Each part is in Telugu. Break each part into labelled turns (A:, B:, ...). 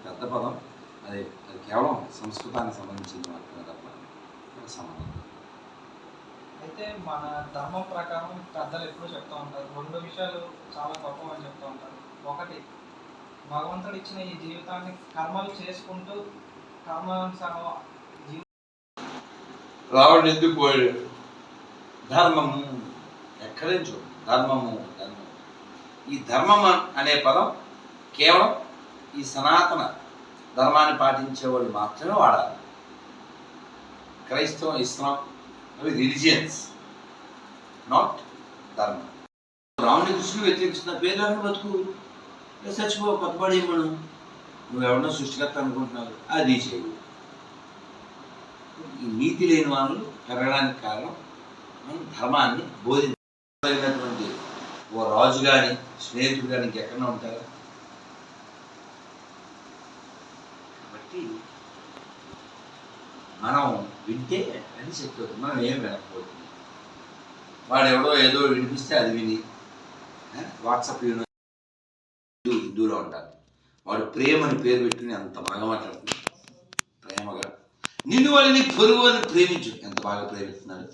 A: పెద్ద పదం. అది అది కేవలం సంస్కృతానికి సంబంధించింది మాత్రమే తప్ప సంబంధం.
B: అయితే మన ధర్మం ప్రకారం పెద్దలు ఎప్పుడూ చెప్తూ ఉంటారు, 2 విషయాలు చాలా గొప్పవని చెప్తూ ఉంటారు. ఒకటి, భగవంతుడు ఇచ్చిన ఈ జీవితాన్ని కర్మలు చేసుకుంటూ కర్మానుసారం
A: రావణుడు ఎందుకు పోయాడు? ధర్మము ఎక్కడే చూడు, ధర్మము ధర్మం. ఈ ధర్మం అనే పదం కేవలం ఈ సనాతన ధర్మాన్ని పాటించే వాళ్ళు మాత్రమే వాడాలి. క్రైస్తవం, ఇస్లాం అవి రిలిజియన్స్, నాట్ ధర్మం. రాముని కృష్ణుడు వ్యతిరేకిస్తున్న పేర్లను బతుకు, చచ్చిపో, కొత్తపడి మనం నువ్వు ఎవరినో సృష్టికర్త అనుకుంటున్నావు, అది చేయవు. ఈ నీతి లేని వాళ్ళు పెరగడానికి కారణం మనం ధర్మాన్ని బోధించగలిగినటువంటి ఓ రాజు కానీ స్నేహితుడు కానీ ఇంకెక్కడన్నా ఉంటారా? కాబట్టి మనం వింటే అని చెప్పవచ్చు, మనం ఏం వినకపోతుంది. వాడెవడో ఏదో వినిపిస్తే అది విని వాట్సాప్ హిందూలో ఉంటారు. వాడు ప్రేమ అని పేరు పెట్టుకుని అంత బాగా మాట్లాడుతుంది. ప్రేమగా నిన్ను వాళ్ళని పొరుగు అని ప్రేమించు, ఎంత బాగా ప్రేమిస్తున్నాడు.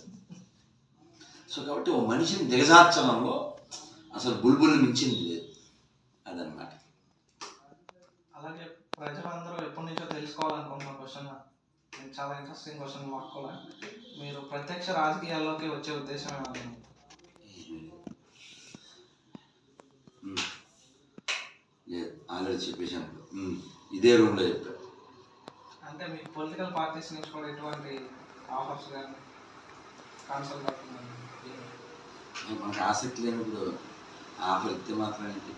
A: సో కాబట్టి ఓ మనిషిని దిగజార్చడంలో అసలు బుల్బుల్ని మించింది లేదు. అదనమాట.
B: అలాగే ప్రజలందరూ ఎప్పటి నుంచో తెలుసుకోవాలనుకుంటున్న క్వశ్చన్, చాలా ఇంట్రెస్టింగ్ క్వశ్చన్ మాట్లాడాలి. మీరు ప్రత్యక్ష రాజకీయాల్లోకి వచ్చే ఉద్దేశం ఏమన్నా?
A: ఆల్రెడీ చెప్పేసాను, ఇదే రూమ్లో చెప్పాను.
B: అంటే మీకు పొలిటికల్ పార్టీస్ నుంచి కూడా ఎటువంటి ఆఫర్స్ కానీ కాన్సల్ట్ అవుతుందండి?
A: మనకు ఆసక్తి లేనప్పుడు ఆఫర్ ఇస్తే మాత్రం ఏంటి?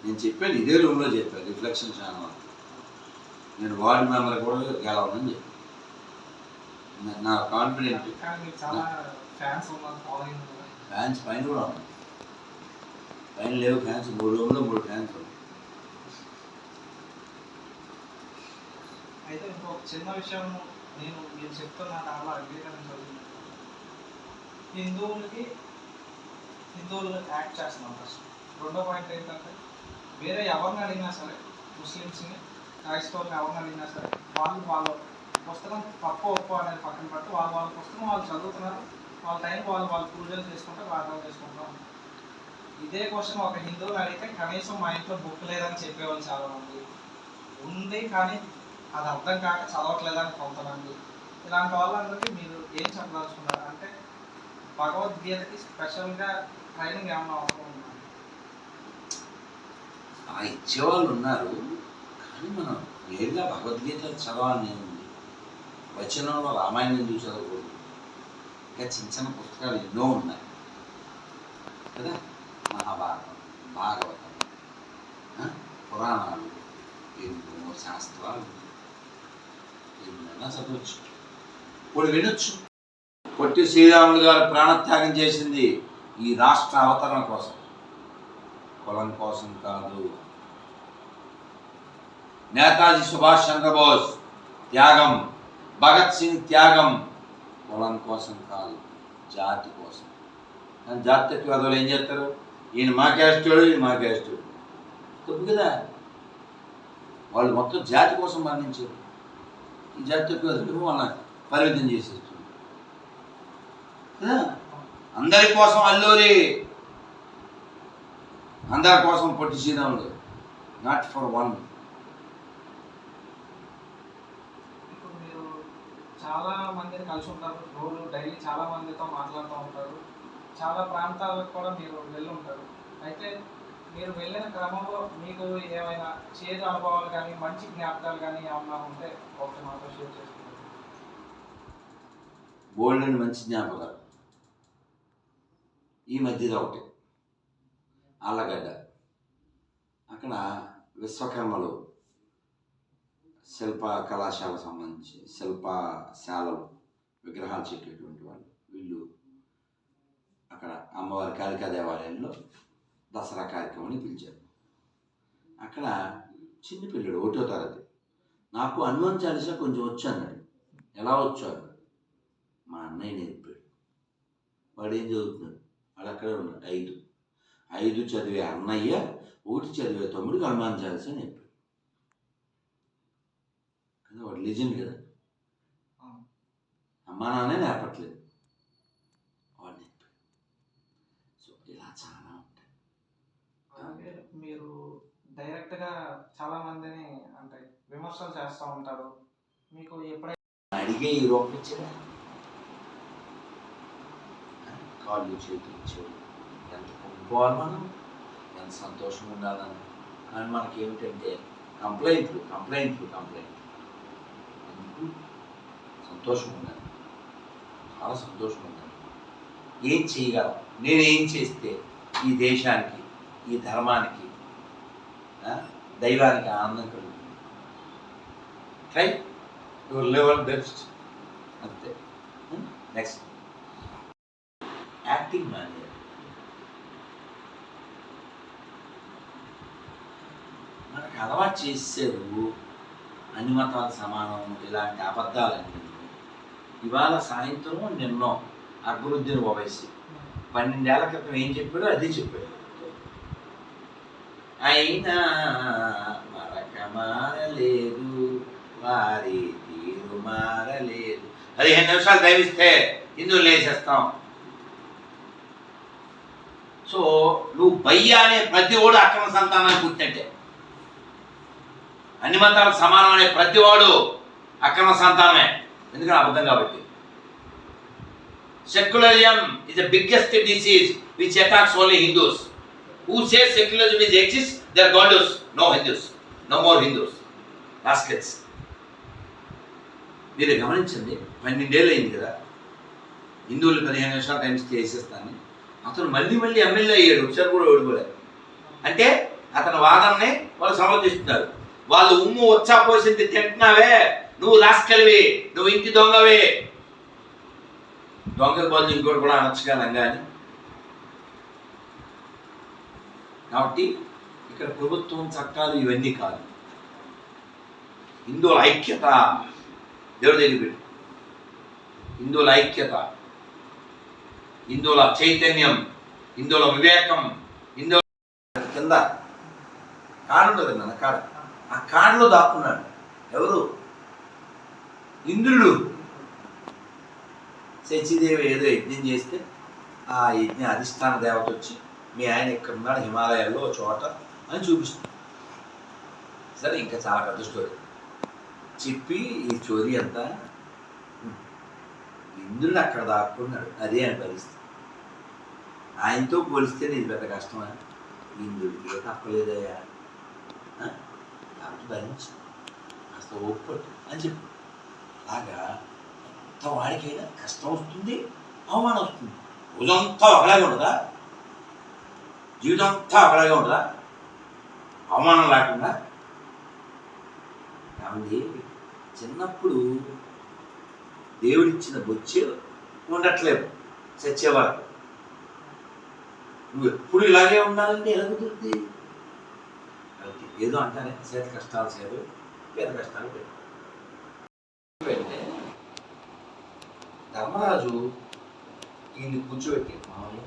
A: నేను చెప్పాను, ఇదే రూమ్లో చెప్పాను, రిఫ్లెక్షన్ ఛానల్. నేను వార్డు మెంబర్ కూడా గెలవనని చెప్పాను. నా కాన్ఫిడెంట్.
B: చాలా ఫ్యాన్స్ ఉన్నారు, ఫాలోయింగ్.
A: ఫ్యాన్స్ పైన కూడా ఉన్నాయి, పైన లేవు ఫ్యాన్స్. 3 రూమ్లో 3 ఫ్యాన్స్ ఉన్నాయి.
B: అయితే ఇంకొక చిన్న విషయం, మీరు చెప్తున్న దాంట్లో అంగీకరించాలి. హిందువులు యాక్ట్ చేస్తున్నాం ఫస్ట్. రెండో పాయింట్ ఏంటంటే, వేరే ఎవరిని అడిగినా సరే, ముస్లిమ్స్ని, క్రైస్తవుల్ని ఎవరిని అడిగినా సరే, వాళ్ళ పుస్తకం తప్పు ఒప్పు అనేది పక్కన పెట్టి వాళ్ళ పుస్తకం వాళ్ళు చదువుతున్నారు, వాళ్ళ టైం వాళ్ళు పూజలు చేసుకుంటారు, ప్రార్థన చేసుకుంటారు. ఇదే క్వశ్చన్ ఒక హిందువుని అడిగితే కనీసం మా ఇంట్లో బుక్ లేదని చెప్పేవాళ్ళు చాలామంది ఉంది, కానీ అది అర్థం కాక చదవట్లేదని కొంతమంది. ఇలాంటి వాళ్ళందరికీ మీరు ఏం చెప్పదలుచుకున్నారు? అంటే భగవద్గీతకి స్పెషల్గా ట్రైనింగ్ ఏమైనా అవసరం ఉందా?
A: ఇచ్చేవాళ్ళు ఉన్నారు, కానీ మనం నేరుగా భగవద్గీత చదవాలని ఉంది. వచనంలో రామాయణం ఎందుకు చదవకూడదు? ఇంకా చిన్న చిన్న పుస్తకాలు ఎన్నో ఉన్నాయి కదా, మహాభారతం, భాగవతం, పురాణాలు, ఎన్నో శాస్త్రాలు, ఎన్నైనా చదవచ్చు. ఇప్పుడు వినొచ్చు. పొట్టి శ్రీరాములు గారు ప్రాణత్యాగం చేసింది ఈ రాష్ట్ర అవతరణ కోసం, కులం కోసం కాదు. నేతాజీ సుభాష్ చంద్రబోస్ త్యాగం, భగత్ సింగ్ త్యాగం కులం కోసం కాదు, జాతి కోసం. కానీ జాతీయవాదులు ఏం చేస్తారు? ఈయన మా క్యాస్టోడు, ఈయన మా క్యాస్టోడు. తప్పు కదా. వాళ్ళు మొత్తం జాతి కోసం మరణించారు. ఈ జాతీయవాదులు వాళ్ళని పరిమితం చేసేస్తుంది కదా. అందరి కోసం అల్లూరి, అందరి కోసం Potti Sriramulu, not for one.
B: ఇప్పుడు మీరు చాలా మందిని కలిసి ఉంటారు, రోజు డైలీ చాలా మందితో మాట్లాడుతూ ఉంటారు, చాలా ప్రాంతాలకు కూడా మీరు వెళ్ళి ఉంటారు. అయితే మీరు వెళ్ళిన క్రమంలో మీకు ఏమైనా చేదు అనుభవాలు కానీ మంచి జ్ఞాపకాలు కానీ ఏమన్నా ఉంటే ఒకటి మాతో షేర్ చేసుకుంటారు.
A: బోల్డ్ అని మంచి జ్ఞాపకాలు. ఈ మధ్యలో ఒకటి ఆళ్ళగడ్డ, అక్కడ విశ్వకర్మలు శిల్ప కళాశాల సంబంధించి శిల్పశాలలు విగ్రహాలు చెక్కేటువంటి వాళ్ళు, వీళ్ళు అక్కడ అమ్మవారి కాళికా దేవాలయంలో దసరా కార్యక్రమాన్ని పిలిచారు. అక్కడ చిన్న పిల్లడు 1వ తరగతి, నాకు హనుమాన్ చాలీసా కొంచెం వచ్చు అన్నాడు. ఎలా వచ్చు అన్నాడు. మా అన్నయ్య నేర్పాడు. వాడు ఏం చదువుతున్నాడు? వాడు అక్కడే ఉన్నాడు. 5 చదివే అన్నయ్య 1 చదివే తమ్ముడికి హనుమాన్ చాలీసా నేర్పాడు. వాడు లెజెండ్ కదా,
B: అవును.
A: అమ్మా నాన్నే నేర్పట్లేదు, వాడు నేర్పాడు. సో ఇలా చాలా ఉంటాయి.
B: అలాగే మీరు డైరెక్ట్గా చాలా మందిని అంటే విమర్శలు చేస్తూ ఉంటారు. మీకు ఎప్పుడైనా
A: అడిగే ఈ రూపం ఇచ్చాడా, కాళ్ళు చేతులు ఇచ్చాడు, ఎంత పొంగిపోవాలి మనం, ఎంత సంతోషంగా ఉండాలని. కానీ మనకి ఏమిటంటే కంప్లైంట్లు కంప్లైంట్లు కంప్లైంట్లు. ఎందుకు? సంతోషంగా ఉండాలి, చాలా సంతోషంగా ఉండాలి. ఏం చేయగలం, నేనేం చేస్తే ఈ దేశానికి, ఈ ధర్మానికి, దైవానికి ఆనందం కలుగుతుంది. ట్రై యువర్ లెవెల్ బెస్ట్, అంతే. నెక్స్ట్ యాక్టింగ్ మానేయాలి. మనకు అలవాటు చేసేరు అన్ని మతాలు సమానం ఇలాంటి అబద్ధాలన్నీ. ఇవాళ సాయంత్రం నిన్నో అక్బరుద్దీన్ ఓవైసీ 12 ఏళ్ల క్రితం ఏం చెప్పాడో అది చెప్పాడు. అయినా మరక మారలేదు, వారి తీరు మారలేదు. 15 నిమిషాలు దయవిస్తే హిందువులు వేసేస్తాం. సో నువ్వు బయ్య అనే ప్రతి వాడు అక్రమ సంతానాన్ని పుట్టినట్టే. అన్ని మతాలు సమానం అనే ప్రతి వాడు అక్రమ సంతానమే, ఎందుకంటే అబద్ధం కాబట్టి. Secularism is the biggest disease which attacks only Hindus. Who says secularism is exists? They are Gondus. No Hindus. No more Hindus. Baskets. మీరు గమనించండి, 12 ఏళ్ళు అయింది కదా హిందువులు 15 నిమిషాలు టైం చేసేస్తాను. అతను మళ్ళీ మళ్ళీ ఎమ్మెల్యే అయ్యాడు, ఒకసారి కూడా ఓడిపోలేదు. అంటే అతని వాదనని వాళ్ళు సమర్థిస్తున్నారు. వాళ్ళు ఉమ్ము వచ్చా పోసింది తింటున్నావే, నువ్వు రాసుకెళ్ళవి, నువ్వు ఇంటి దొంగవే. దొంగల బదులు ఇంకోటి కూడా అనొచ్చుగా లంగాని. కాబట్టి ఇక్కడ ప్రభుత్వం చట్టాలు ఇవన్నీ కాదు, హిందువుల ఐక్యత దేవుడి దగ్గర పెట్టు. హిందువుల ఐక్యత, హిందువుల చైతన్యం, హిందువుల వివేకం, హిందువుల కింద కాడు ఉంటుంది కదా, కాడ, ఆ కాడులో దాక్కున్నాడు ఎవరు? ఇంద్రుడు. శచీదేవి ఏదో యజ్ఞం చేస్తే ఆ యజ్ఞ అధిష్టాన దేవత వచ్చి మీ ఆయన ఇక్కడ ఉన్నాడు హిమాలయాల్లో చోట అని చూపిస్తుంది. సరే, ఇంకా చాలా పెద్ద స్టోరీ చెప్పి ఈ స్టోరీ అంతా ఇంద్రుడు అక్కడ దాక్కున్నాడు, అదే అని పరిస్థితి. ఆయనతో పోలిస్తే ఇది పెద్ద కష్టమా? ఇంద్రుడికి తప్పలేదయ్యా, కాబట్టి భరించు, కాస్త ఒప్పట్టు అని చెప్పు. అలాగా ఎంత వాడికైనా కష్టం వస్తుంది, అవమానం వస్తుంది. రోజంతా ఒకలాగే ఉండదా, జీవితం అంతా ఒకలాగే ఉండదా, అవమానం లేకుండా. కాబట్టి చిన్నప్పుడు దేవుడిచ్చిన బొచ్చే ఉండట్లేదు, చచ్చేవారు. నువ్వు ఎప్పుడు ఇలాగే ఉండాలంటే ఎలా కుదురుతుంది? ఏదో అంటానే చేత కష్టాలు సేపు, పేద కష్టాలు పేరు. అంటే ధర్మరాజు ఈయన్ని కూర్చోబెట్టి, మామూలు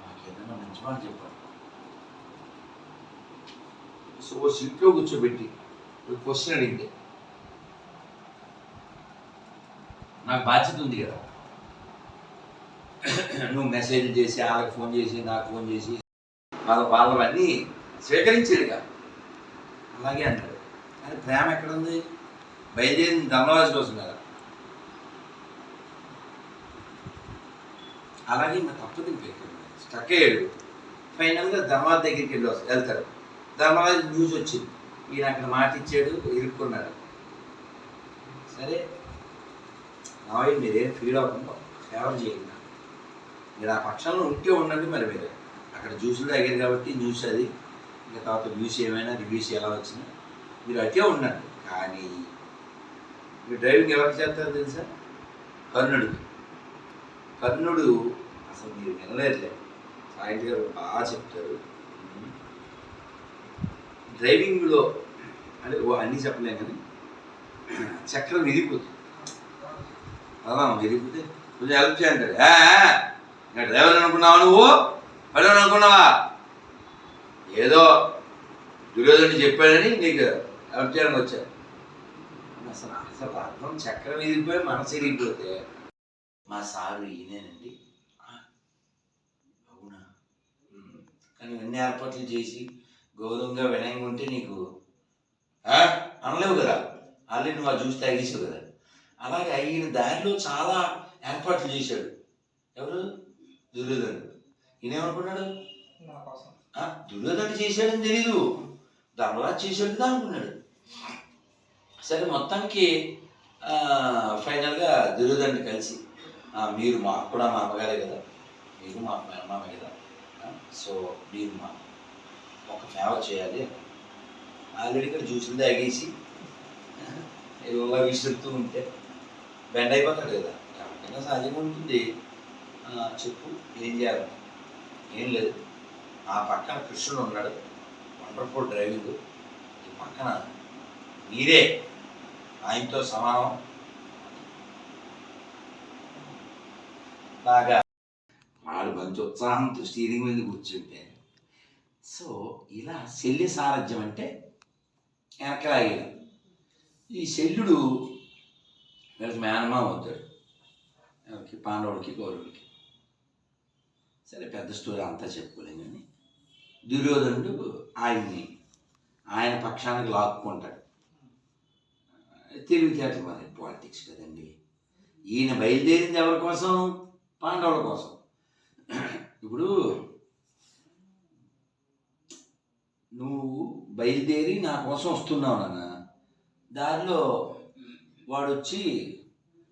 A: నాకు ఏదైనా మంచి మాట చెప్పాడు. సో సీట్లో కూర్చోబెట్టి క్వశ్చన్ అడిగింది, నాకు బాధ్యత ఉంది కదా, నువ్వు మెసేజ్లు చేసి వాళ్ళకి ఫోన్ చేసి నాకు ఫోన్ చేసి వాళ్ళవన్నీ స్వీకరించేదిగా. అలాగే అంటారు, కానీ ప్రేమ ఎక్కడుంది? బయలుదేరింది ధర్మరాజు కోసం కదా. అలాగే మా తప్పదు, స్టక్ అయ్యాడు. ఫైనల్గా ధర్మరాజు దగ్గరికి వెళ్తారు. ధర్మరాజు న్యూస్ వచ్చింది, ఈయన అక్కడ మాట ఇచ్చాడు, ఇరుక్కున్నాడు. సరే నావే మీరేం ఫీల్ అవ్వకుండా ఫేవర్ చేయండి, మీరు ఆ పక్షంలో ఉంటే ఉండండి. మరి మీరు అక్కడ జ్యూసులు తాగారు కాబట్టి న్యూస్ అది, ఇంకా తర్వాత న్యూస్ ఏమైనా రివ్యూస్ ఎలా వచ్చినా మీరు అటే ఉండండి. కానీ మీరు డ్రైవింగ్ ఎవరికి చేస్తారో తెలుసా? కర్ణుడికి. కర్ణుడు అసలు మీరు వినలేదులే, సాయంత్రం గారు బాగా చెప్తారు. డ్రైవింగ్లో అంటే అన్నీ చెప్పలేం, కానీ చక్రం విరిగిపోతుంది. అలా విరిగిపోతే కొంచెం హెల్ప్ చేయంటాడు. ఇంకా డ్రైవర్ అనుకున్నావా నువ్వు? పడవ అనుకున్నావా? ఏదో దుర్యోధనుడు చెప్పాడని నీకు హెల్ప్ చేయడానికి వచ్చాను. అసలు అసలు అర్థం చక్రం విరిగిపోయి మనసు విరిగిపోతే మా సారు ఈయనేనండి. "ఆ, అవునా? కానీ ఇవన్నీ ఏర్పాట్లు చేసి గౌరవంగా వినయంగా ఉంటే నీకు అనలేవు కదా, ఆల్రెడీ నువ్వు అది చూసి తాగేసావు కదా." అలాగే ఈయన దారిలో చాలా ఏర్పాట్లు చేశాడు. ఎవరు? దుర్యోధనుడు. ఈయనేమనుకున్నాడు?
B: నా కోసం
A: దుర్యోధనుడు చేశాడని తెలీదు, ధర్మరాజు చేశాడు కదా అనుకున్నాడు. సరే మొత్తానికి ఫైనల్గా దుర్యోధనుడు కలిసి మీరు మాకు కూడా మా అమ్మగారే కదా, మీరు మాకు మేనమామే కదా, సో మీరు మా ఒక ఫేవర్ చేయాలి. ఆల్రెడీ ఇక్కడ జ్యూసులు తాగేసి ఇలా విసురుతూ ఉంటే బెండ్ అయిపోతాడు కదా, ఎవరికైనా సహజంగా ఉంటుంది. చెప్పు ఏం చేయాలి? ఏం లేదు, ఆ పక్కన కృష్ణుడు ఉన్నాడు, వండర్ఫుల్ డ్రైవింగ్, ఈ పక్కన మీరే ఆయనతో సమానం. బాగా వాడు మంచి ఉత్సాహంతో స్టీరింగ్ మీద కూర్చుంటే, సో ఇలా శల్య సారథ్యం అంటే వెనకలాగేది. ఈ శల్యుడు వీళ్ళకి మేనమామ అవుతాడు, ఎవరికి? పాండవుడికి కౌరవుడికి. సరే పెద్ద స్టోరీ అంతా చెప్పుకోలేం, కానీ దుర్యోధనుడు ఆయన పక్షానికి లాక్కుంటాడు. తెలివితేటలు మరి పాలిటిక్స్ కదండి. ఈయన బయలుదేరింది ఎవరి కోసం? పాండవుల కోసం. ఇప్పుడు నువ్వు బయలుదేరి నా కోసం వస్తున్నావు నాన్న, దారిలో వాడు వచ్చి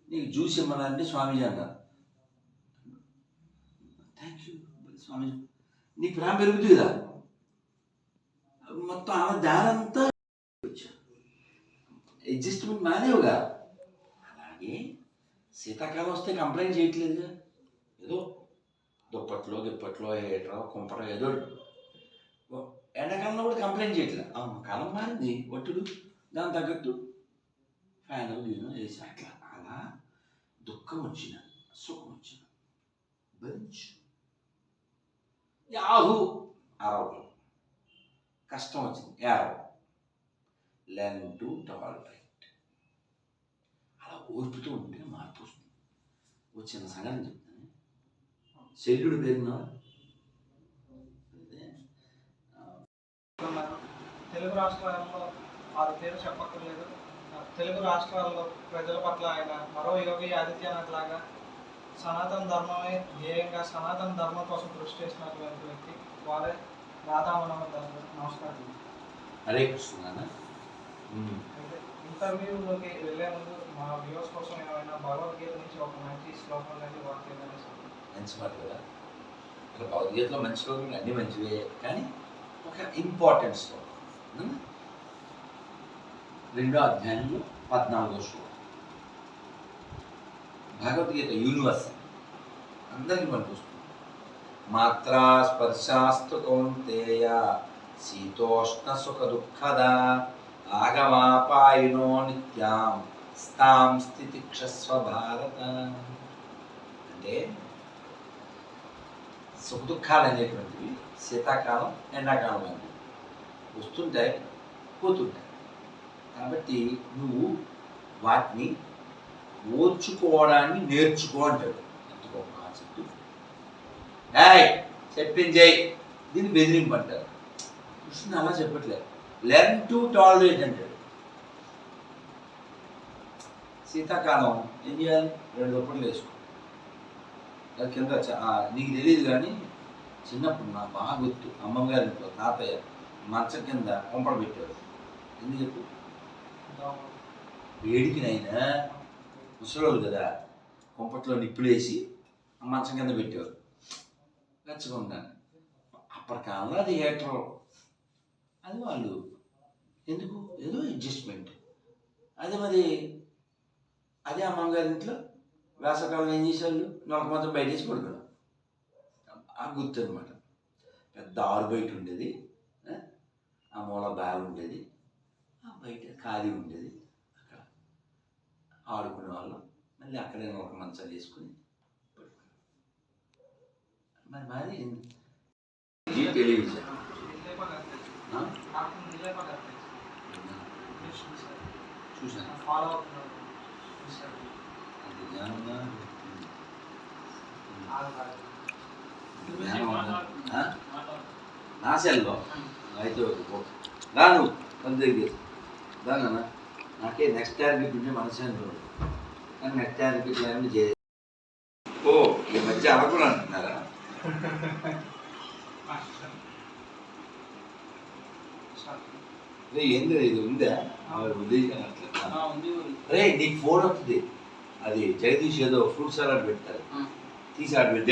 A: నీకు జ్యూస్ ఇమ్మనంటే స్వామీజీ అన్నారు. థ్యాంక్ యూ స్వామీజీ. నీ ప్రేమ పెరుగుతుంది కదా, మొత్తం ఆమె దారంతా అడ్జస్ట్మెంట్ మానేవుగా. అలాగే శీతాకాలం వస్తే కంప్లైంట్ చేయట్లేదుగా, ఏదో దుప్పట్లో గిప్పట్లో ఏటో కుంపటో ఏదో. ఎండాకాలంలో కూడా కంప్లైంట్ చేయట్లేదు. కాలం మారింది, ఒట్టుడు దాని తగ్గట్టు ఫ్యాన్ గీను వేసి అట్లా. అలా దుఃఖం వచ్చిన సుఖం వచ్చిన భరించు. యాహూ అరవడం, కష్టం వచ్చింది ఏడవ, లెర్న్ టు టాలరేట్. అలా ఓర్పుతూ ఉంటే మార్పు వస్తుంది. వచ్చిన సంగతి చెప్తాను. శల్యుడు పేరున
B: తెలుగు రాష్ట్రాల్లో వారి పేరు చెప్పక్కర్లేదు. తెలుగు రాష్ట్రాల్లో ప్రజల పట్ల ఆయన మరో యోగి ఆదిత్యనాథ్ లాగా సనాతన ధర్మమే ధ్యేయంగా సనాతన ధర్మం కోసం కృషి చేసినటువంటి వ్యక్తి వారే రాధా మనోహర్ దాస్ గారు. నమస్కారం.
A: హరే కృష్ణ.
B: అయితే ఇంటర్వ్యూలోకి వెళ్ళే ముందు మా వ్యూవర్స్ కోసం ఏమైనా భగవద్గీత నుంచి ఒక మంచి శ్లోకం అనేది వాక్యం
A: మంచి మాట కదా. ఇక్కడ భగవద్గీతలో మంచి శ్లోకం అన్నీ మంచివే, కానీ ఒక ఇంపార్టెంట్ శ్లోకం 2వ అధ్యాయంలో 14వ శ్లోకం. భగవద్గీత యూనివర్సల్, అందరికీ మనకు వస్తుంది. మాత్రా స్పర్శాస్తు కౌంతేయ శీతోష్ణ సుఖ దుఃఖద ఆగమాపాయినో నిత్యాం స్థాం స్థితిక్షస్వ భారత. అంటే సుఖ దుఃఖాలు అనేటువంటివి శీతాకాలం ఎండాకాలం అనేవి వస్తుంటాయి పోతుంటాయి. కాబట్టి నువ్వు వాటిని ఓర్చుకోవడాన్ని నేర్చుకో అంటాడు. ఎంత గొప్ప కాన్సెప్ట్. చెప్పింది దీన్ని బెదిరింపు అంటారు. కృష్ణుడు అలా చెప్పట్లేదు, లెర్న్ టు టాలరేట్ అంటాడు. శీతాకాలం ఏం చేయాలి? 2 దుప్పట్లు వేసుకో. అది కింద నీకు తెలియదు కానీ చిన్నప్పుడు నాకు బాగా గుర్తు, అమ్మగారి ఇంట్లో తాతయ్య మంచం కింద కొంపలు పెట్టాడు. ఎందుకు చెప్పు? వేడికినైనా ముసలోళ్ళు కదా, కొంపట్లో నిప్పులేసి మంచం కింద పెట్టేవారు, వెచ్చగా ఉంటాను. అప్పటి కాలంలో అది హీటర్, అది వాళ్ళు ఎందుకు ఏదో అడ్జస్ట్మెంట్. అదే మరి అదే అమ్మగారి ఇంట్లో వేసవకాలం ఏం చేసేవాళ్ళు? నొక మాత్రం బయట వేసి పడుకోవడం. ఆ గుర్తు అనమాట. పెద్ద ఆరు బయట ఉండేది, ఆ మూల బావి ఉండేది, ఆ బయట ఖాళీ ఉండేది, అక్కడ ఆడుకునే వాళ్ళం. మళ్ళీ అక్కడే ఒక మంచాలు వేసుకుని మరి టెలివిజన్ చూశాను
B: ఫాలో అవుతున్నాడు
A: అంత జ్ఞానం ఉందా? నా సెల్లో అయితే రాను పని దగ్గర దానా నాకే నెక్స్ట్ టార్గెట్ ఉంటే మనశ్శాంతి ఉండదు కానీ నెక్స్ట్ టార్గెట్ ఏమైనా చేయాలి. ఓ ఈ మధ్య అలకులు అంటున్నారా? అరే ఏంది ఇది ఉందా ఉద్దేశం అట్లా అరే నీకు ఫోన్ వస్తుంది అది జగదీష్ ఏదో ఫ్రూట్ సలాడ్ పెడతారు తీసి ఆడ దేవుడు